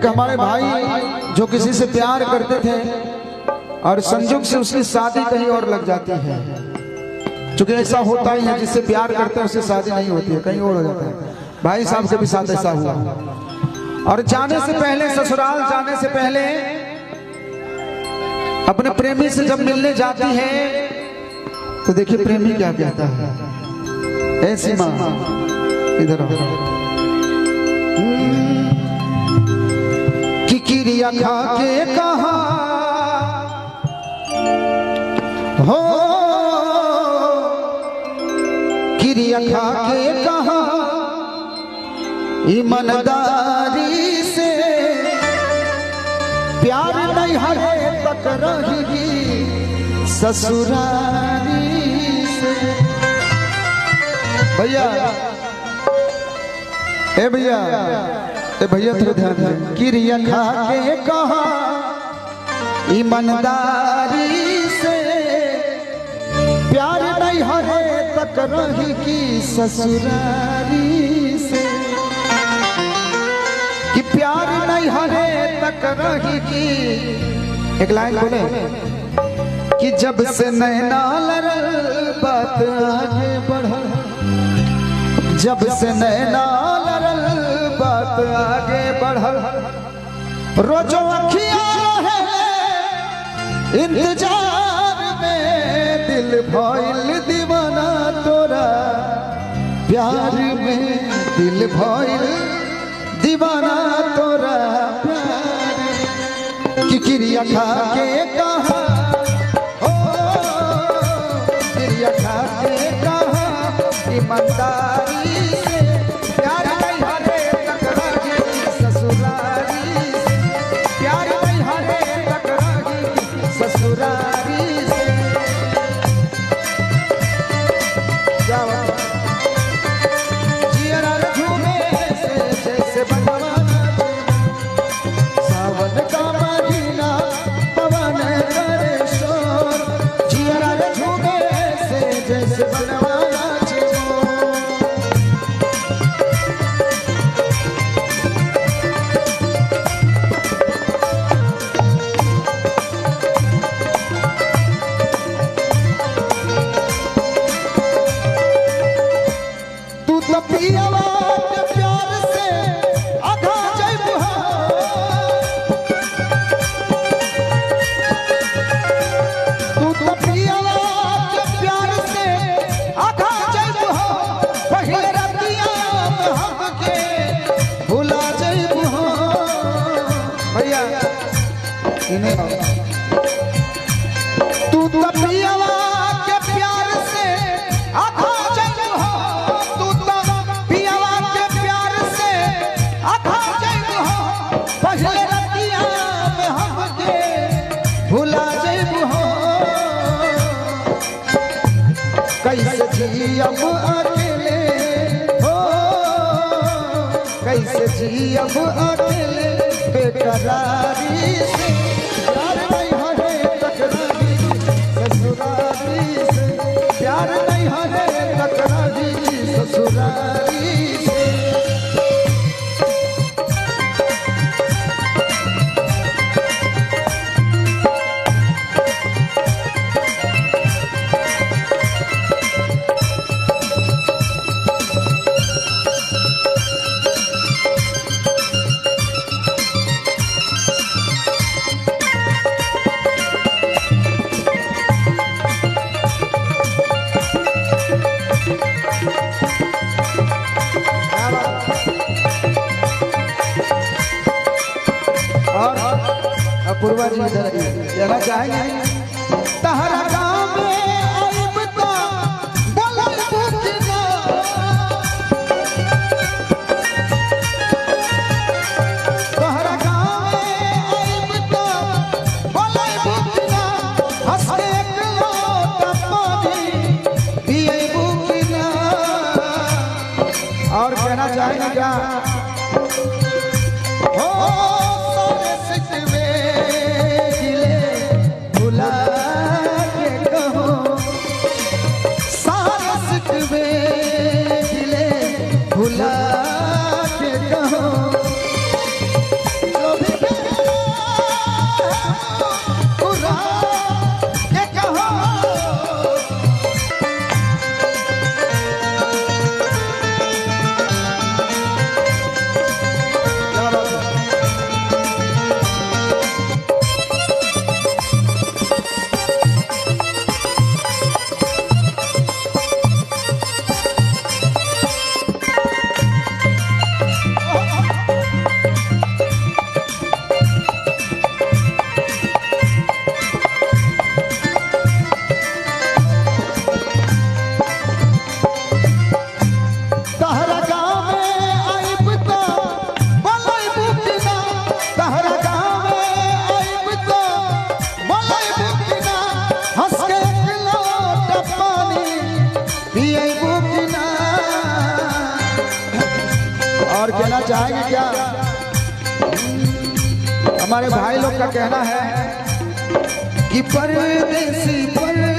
एक हमारे भाई जो किसी से प्यार करते थे और संयोग से उसकी शादी कहीं और लग जाती है। क्योंकि ऐसा होता ही है, जिससे प्यार करते हैं उससे शादी नहीं होती है, कहीं और हो जाता है। भाई साहब के भी साथ ऐसा हुआ। और जाने से पहले, ससुराल जाने से पहले अपने प्रेमी से जब मिलने जाती है तो देखिए प्रेमी क्या कहता है। ऐसी माँ इधर कि किरिया खा के कहा हो, किरिया खा के कहा ईमानदारी से प्यार नहीं हरे तक रहेगी ससुरारी से। भैया ए भैया ए भैया थोड़ा ध्यान दें। किरिया खा के कहा ईमानदारी से प्यार नहीं हरे तक रहेगी ससुरारी से, कि प्यार नहीं हरे तक रहेगी। एक लाइन बोले कि जब से नैना लड़ल बात आगे बढ़ल, जब से नैना लड़ल बात आगे बढ़ल, रोजो अखियां रहे इंतजार में, दिल भइल दीवाना तोरा प्यार में, दिल भइल दीवाना तोरा प्यार। कि किरिया खा के कहा हो, किरिया खा के कहा ईमानदारी से प्यार नहीं हरे तक रहेगी ससुरारी से, प्यार नहीं हरे तक रहेगी ससुरारी से। क्या बात जिया झूमे से जैसे बनवाना, सावन का महीना पवन करे शोर, जिया झूमे से जैसे बनवाना। तू तो पियावा के प्यार से आधा जग हो, तू तो पियावा के प्यार से आधा जग हो, पहले रतिया में हमके भुला जइबू हो। कैसे जियब अकेले हो, कैसे जियब अकेले बेकरारी से, प्यार नहीं हरे तक रहेगी ससुरारी से, प्यार नहीं हरे तक रहेगी ससुरारी से। पूर्वा जी इधर कहना चाहेंगे तहरा गाँव में आइब तो बोलल बुझना, तहरा गाँव में आइब तो बोलल बुझना, हंस के एक लोटा पानी पिएबू कि ना। और कहना चाहेंगे क्या भुला के कहो, जो चाहेंगे क्या? हमारे भाई लोग का कहना है कि परदेसी पर